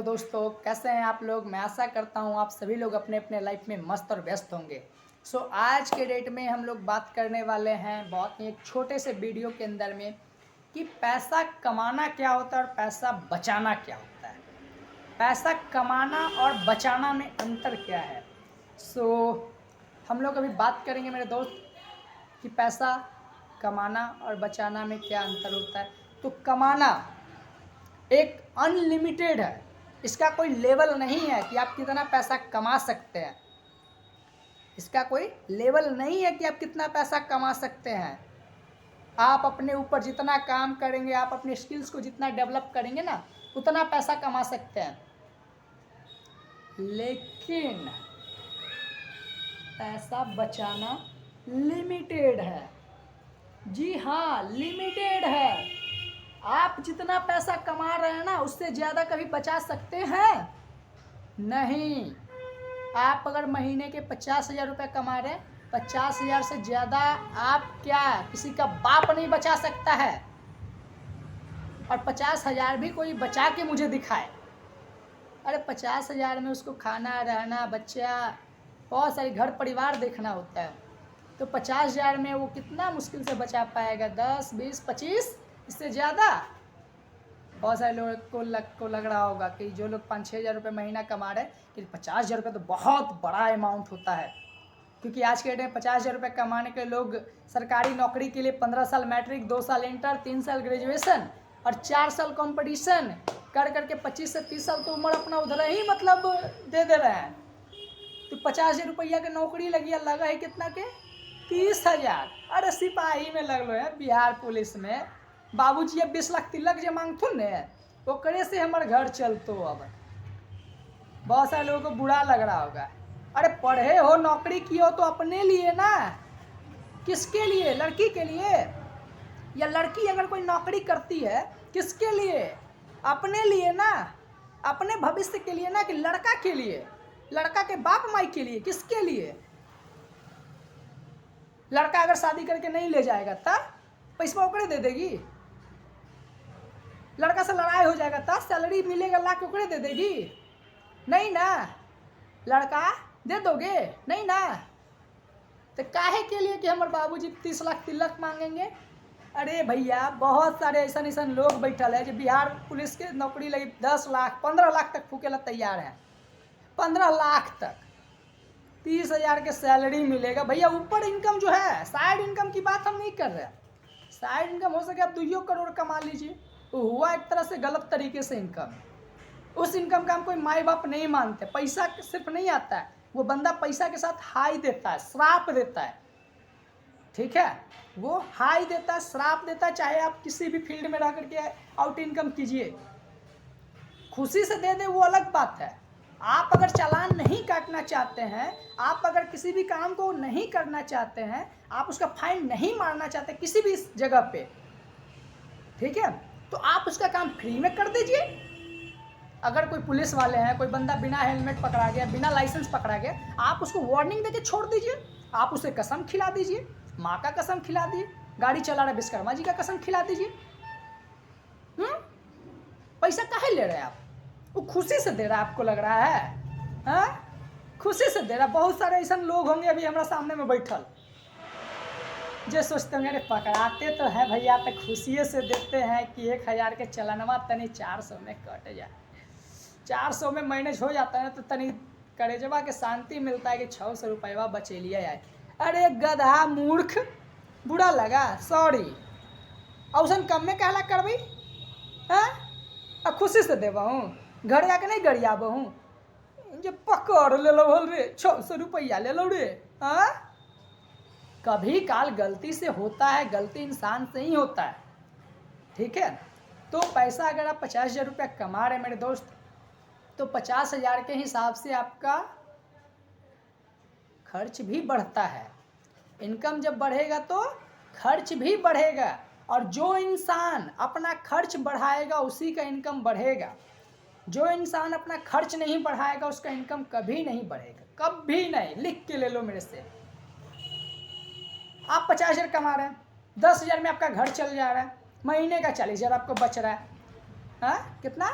Hello दोस्तों, कैसे हैं आप लोग। मैं आशा करता हूं आप सभी लोग अपने अपने लाइफ में मस्त और व्यस्त होंगे। आज के डेट में हम लोग बात करने वाले हैं बहुत ही एक छोटे से वीडियो के अंदर में कि पैसा कमाना क्या होता है और पैसा बचाना क्या होता है। पैसा कमाना और बचाना में अंतर क्या है। हम लोग अभी बात करेंगे मेरे दोस्त कि पैसा कमाना और बचाना में क्या अंतर होता है। तो कमाना एक अनलिमिटेड है, इसका कोई लेवल नहीं है कि आप कितना पैसा कमा सकते हैं। इसका कोई लेवल नहीं है कि आप कितना पैसा कमा सकते हैं। आप अपने ऊपर जितना काम करेंगे, आप अपने स्किल्स को जितना डेवलप करेंगे ना, उतना पैसा कमा सकते हैं। लेकिन पैसा बचाना लिमिटेड है। जी हाँ, लिमिटेड है। आप जितना पैसा कमा रहे हैं ना, उससे ज़्यादा कभी बचा सकते हैं नहीं। आप अगर महीने के 50,000 रुपये कमा रहे हैं, 50,000 से ज़्यादा आप क्या किसी का बाप नहीं बचा सकता है। और 50,000 भी कोई बचा के मुझे दिखाए। अरे 50,000 में उसको खाना रहना, बच्चा, बहुत सारी घर परिवार देखना होता है। तो 50,000 में वो कितना मुश्किल से बचा पाएगा, 10, 20, 25, इससे ज़्यादा। बहुत सारे लोगों को लग रहा होगा कि जो लोग 5-6 हज़ार रुपये महीना कमा रहे हैं कि 50,000 रुपये तो बहुत बड़ा अमाउंट होता है। क्योंकि आज के डेट में 50,000 रुपये कमाने के लोग सरकारी नौकरी के लिए 15 साल मैट्रिक, 2 साल इंटर, 3 साल ग्रेजुएशन और 4 साल कंपटीशन कर करके 25 से 30 साल तो उम्र अपना उधर ही मतलब दे रहे हैं। तो 50,000 रुपया के नौकरी लगी, लगा है कितना के 30,000। अरे सिपाही में लग लो है, बिहार पुलिस में बाबूजी अब 20 लाख तिलक जो मांगथुन ने, ओकरे से हमारे घर चलतो। अब बहुत सारे लोगों को बुरा लग रहा होगा। अरे पढ़े हो, नौकरी किए हो तो अपने लिए ना, किसके लिए? लड़की के लिए? या लड़की अगर कोई नौकरी करती है किसके लिए? अपने लिए ना, अपने भविष्य के लिए ना, कि लड़का के लिए, लड़का के बाप माई के लिए, किसके लिए? लड़का अगर शादी करके नहीं ले जाएगा तब पैसा ओकरे दे देगी। लड़का से लड़ाई हो जाएगा तब सैलरी मिलेगा ला के ओकरे दे देगी? नहीं ना। लड़का दे दोगे? नहीं ना। तो काहे के लिए कि हमारे बाबूजी 30 लाख तिलक मांगेंगे? अरे भैया, बहुत सारे ऐसा लोग बैठल है जो बिहार पुलिस के नौकरी लगी 10 लाख 15 लाख तक फूके ला तैयार है। 15 लाख तक 30,000 के सैलरी मिलेगा। भैया ऊपर इनकम जो है, साइड इनकम की बात हम नहीं कर रहे। साइड इनकम हो सके आप 2 करोड़ कमा लीजिए, तो हुआ एक तरह से गलत तरीके से इनकम। उस इनकम का हम कोई माई बाप नहीं मानते। पैसा सिर्फ नहीं आता है, वो बंदा पैसा के साथ हाई देता है, श्राप देता है। ठीक है, वो हाई देता है, श्राप देता है। चाहे आप किसी भी फील्ड में रह करके आउट इनकम कीजिए, खुशी से दे दे वो अलग बात है। आप अगर चालान नहीं काटना चाहते हैं, आप अगर किसी भी काम को नहीं करना चाहते हैं, आप उसका फाइन नहीं मारना चाहते किसी भी जगह पे, ठीक है, तो आप उसका काम फ्री में कर दीजिए। अगर कोई पुलिस वाले हैं, कोई बंदा बिना हेलमेट पकड़ा गया, बिना लाइसेंस पकड़ा गया, आप उसको वार्निंग देके छोड़ दीजिए। आप उसे कसम खिला दीजिए, माँ का कसम खिला दिए, गाड़ी चला रहे विश्वकर्मा जी का कसम खिला दीजिए। पैसा काहे ले रहे हैं आप? वो खुशी से दे रहा है, आपको लग रहा है? हाँ, खुशी से दे रहा। बहुत सारे ऐसे लोग होंगे अभी हमारा सामने में बैठल, जो सोचते होंगे अरे पकड़ाते तो है भैया, तो खुशी से देते हैं कि 1,000 के चलनवा तनी 400 में कट जाए, 400 में मैनेज हो जाता है, तो तनी करेजवा के शांति मिलता है कि 600 रुपया बचे लिया जाए। अरे गधा मूर्ख, बुरा लगा, सॉरी। औसन कम में कहला कर भाई, हाँ, खुशी से देवा हूँ, घर आके नहीं गरियाब हूँ। जो पकड़ ले लो बोल रे 600 रुपया ले लो रे। हाँ, कभी काल गलती से होता है, गलती इंसान से ही होता है, ठीक है। तो पैसा अगर आप 50,000 रुपया कमा रहे हैं मेरे दोस्त, तो 50,000 के हिसाब से आपका खर्च भी बढ़ता है। इनकम जब बढ़ेगा तो खर्च भी बढ़ेगा, और जो इंसान अपना खर्च बढ़ाएगा उसी का इनकम बढ़ेगा। जो इंसान अपना खर्च नहीं बढ़ाएगा उसका इनकम कभी नहीं बढ़ेगा, कभी नहीं। लिख के ले लो मेरे से। आप 50,000 कमा रहे हैं, 10,000 में आपका घर चल जा रहा है, महीने का 40,000 आपको बच रहा है। हाँ, कितना?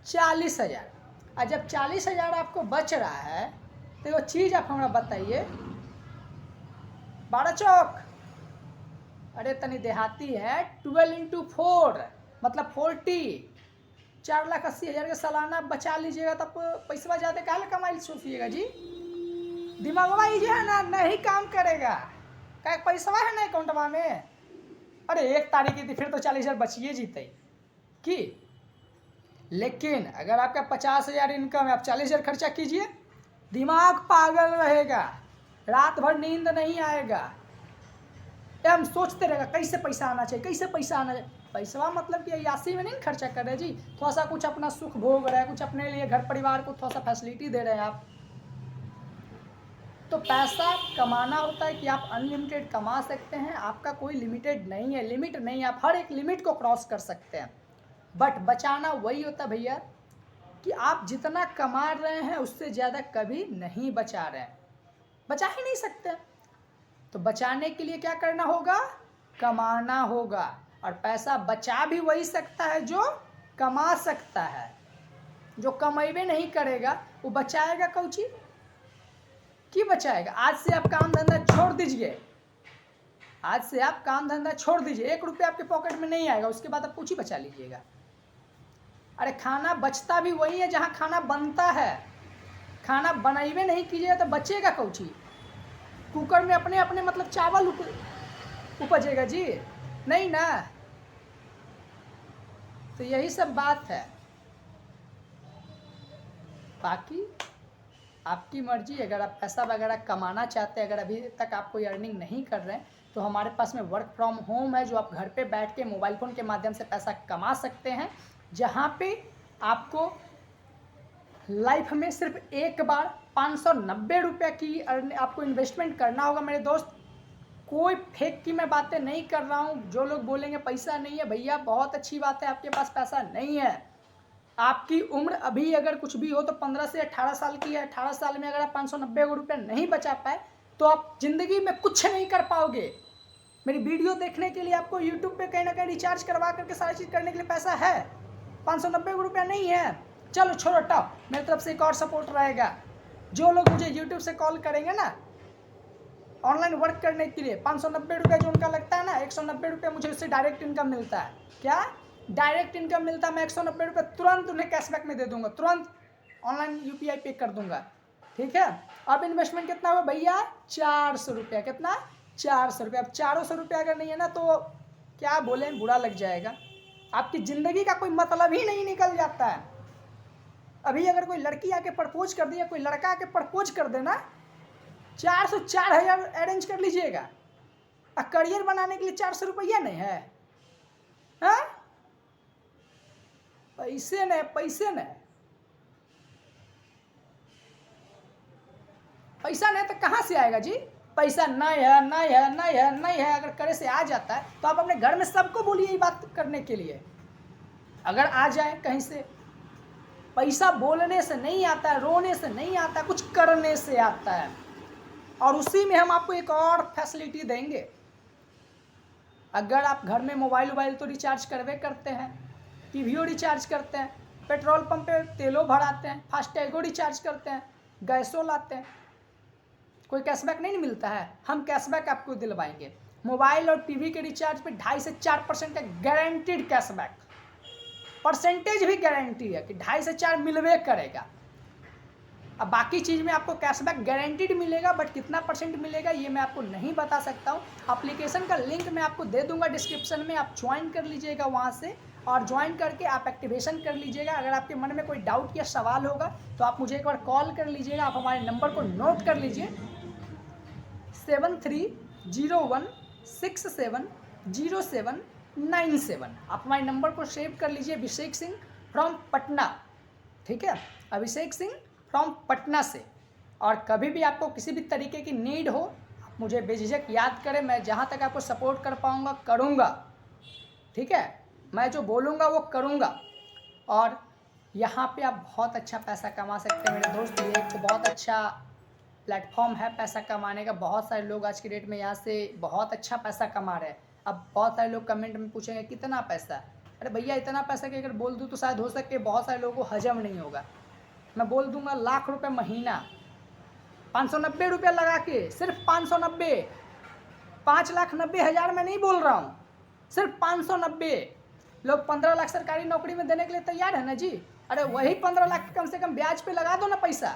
40,000। और जब 40,000 आपको बच रहा है तो वो चीज़ आप हमें बताइए। 12 चौक, अरे तनी देहाती है, 12 इंटू 4 मतलब 40, 4,80,000 का सालाना बचा लीजिएगा तब पैसा ज़्यादा काहे कमाई सोचिएगा जी। दिमागवा ही जो है ना नहीं काम करेगा, क्या पैसा है ना अकाउंटवा में। अरे 1 तारीख की थी फिर तो 40,000 बचिए जीते कि। लेकिन अगर आपका 50,000 इनकम है, आप 40,000 खर्चा कीजिए, दिमाग पागल रहेगा, रात भर नींद नहीं आएगा, हम सोचते रहेगा कैसे पैसा आना चाहिए, कैसे पैसा आना चाहिए। पैसा मतलब कि अयासी में नहीं खर्चा कर रहे जी, थोड़ा सा कुछ अपना सुख भोग रहे हैं, कुछ अपने लिए घर परिवार को थोड़ा सा फैसिलिटी दे रहे हैं आप। तो पैसा कमाना होता है कि आप अनलिमिटेड कमा सकते हैं, आपका कोई लिमिटेड नहीं है, लिमिट नहीं है, आप हर एक लिमिट को क्रॉस कर सकते हैं। बट बचाना वही होता है भैया कि आप जितना कमा रहे हैं उससे ज़्यादा कभी नहीं बचा रहे हैं, बचा ही नहीं सकते। तो बचाने के लिए क्या करना होगा, कमाना होगा। और पैसा बचा भी वही सकता है जो कमा सकता है, जो कमाइबे नहीं करेगा वो बचाएगा कौची की बचाएगा। आज से आप काम धंधा छोड़ दीजिए, आज से आप काम धंधा छोड़ दीजिए, 1 रुपया आपके पॉकेट में नहीं आएगा, उसके बाद आप कुछ ही बचा लीजिएगा। अरे खाना बचता भी वही है जहाँ खाना बनता है, खाना बनाइबे नहीं कीजिएगा तो बचेगा कौची। कुकर में अपने अपने मतलब चावल उपजेगा जी, नहीं ना। तो यही सब बात है, बाकी आपकी मर्जी। अगर आप पैसा वगैरह कमाना चाहते हैं, अगर अभी तक आप कोई अर्निंग नहीं कर रहे हैं तो हमारे पास में वर्क फ्रॉम होम है, जो आप घर पे बैठ के मोबाइल फ़ोन के माध्यम से पैसा कमा सकते हैं, जहाँ पे आपको लाइफ में सिर्फ एक बार 590 रुपये की आपको इन्वेस्टमेंट करना होगा मेरे दोस्त। कोई फेक की मैं बातें नहीं कर रहा हूँ। जो लोग बोलेंगे पैसा नहीं है, भैया बहुत अच्छी बात है आपके पास पैसा नहीं है। आपकी उम्र अभी अगर कुछ भी हो तो 15 से 18 साल की है। 18 साल में अगर आप 590 रुपये नहीं बचा पाए तो आप ज़िंदगी में कुछ नहीं कर पाओगे। मेरी वीडियो देखने के लिए आपको यूट्यूब पे कहीं ना कहीं रिचार्ज करवा करके सारी चीज़ करने के लिए पैसा है, 590 रुपया नहीं है। चलो छोड़ो टॉप, मेरी तरफ से एक और सपोर्ट रहेगा। जो लोग मुझे यूट्यूब से कॉल करेंगे ना ऑनलाइन वर्क करने के लिए, 590 रुपये जो उनका लगता है ना, 190 रुपये मुझे उससे डायरेक्ट इनकम मिलता है। क्या डायरेक्ट इनकम मिलता है? मैं 190 रुपये तुरंत उन्हें कैशबैक में दे दूंगा, तुरंत ऑनलाइन UPI पे कर दूंगा, ठीक है। अब इन्वेस्टमेंट कितना हुआ भैया? 400 रुपया। कितना? 400 रुपया। अब 400 रुपया अगर नहीं है ना तो क्या बोलें, बुरा लग जाएगा। आपकी ज़िंदगी का कोई मतलब ही नहीं निकल जाता है। अभी अगर कोई लड़की आके प्रपोज कर दे या कोई लड़का आके प्रपोज कर देना, 4,000 अरेंज कर लीजिएगा। और करियर बनाने के लिए 400 रुपया नहीं है? हाँ, पैसे नहीं, पैसे नहीं, पैसा नहीं तो कहाँ से आएगा जी? पैसा नहीं है, नहीं है, नहीं है, नहीं है। अगर करे से आ जाता है तो आप अपने घर में सबको बोलिए ये बात करने के लिए। अगर आ जाए कहीं से, पैसा बोलने से नहीं आता है, रोने से नहीं आता, कुछ करने से आता है। और उसी में हम आपको एक और फैसिलिटी देंगे। अगर आप घर में मोबाइल तो रिचार्ज करवे करते हैं, टीवीओ रिचार्ज करते हैं, पेट्रोल पंप पे तेलों भराते हैं, फास्टैगो रिचार्ज करते हैं, गैसों लाते हैं, कोई कैशबैक नहीं मिलता है? हम कैशबैक आपको दिलवाएंगे। मोबाइल और टीवी के रिचार्ज पे 2.5 से 4% का गारंटीड कैशबैक, परसेंटेज भी गारंटी है कि 2.5 से 4 मिलवे करेगा। अब बाकी चीज़ में आपको कैशबैक गारंटीड मिलेगा, बट कितना % मिलेगा ये मैं आपको नहीं बता सकता हूँ। एप्लीकेशन का लिंक मैं आपको दे दूंगा डिस्क्रिप्शन में, आप ज्वाइन कर लीजिएगा वहाँ से, और ज्वाइन करके आप एक्टिवेशन कर लीजिएगा। अगर आपके मन में कोई डाउट या सवाल होगा तो आप मुझे एक बार कॉल कर लीजिएगा। आप हमारे नंबर को नोट कर लीजिए, 7301670797। आप हमारे नंबर को सेव कर लीजिए, अभिषेक सिंह फ्रॉम पटना, ठीक है, अभिषेक सिंह फ्रॉम पटना से। और कभी भी आपको किसी भी तरीके की नीड हो, आप मुझे बेझिझक याद करें, मैं जहाँ तक आपको सपोर्ट कर पाऊँगा करूँगा, ठीक है। मैं जो बोलूँगा वो करूँगा। और यहाँ पे आप बहुत अच्छा पैसा कमा सकते हैं मेरे दोस्त। ये एक बहुत अच्छा प्लेटफॉर्म है पैसा कमाने का। बहुत सारे लोग आज की डेट में यहाँ से बहुत अच्छा पैसा कमा रहे हैं। अब बहुत सारे लोग कमेंट में पूछेंगे कितना पैसा? अरे भैया इतना पैसा कि अगर बोल दूँ तो शायद हो सके बहुत सारे लोगों को हजम नहीं होगा। मैं बोल दूंगा लाख रुपए महीना, 590 रुपये लगा के, सिर्फ 590, 5,90,000 में नहीं बोल रहा हूँ, सिर्फ 590। लोग 15 लाख सरकारी नौकरी में देने के लिए तैयार है ना जी। अरे वही 15 लाख कम से कम ब्याज पे लगा दो ना पैसा।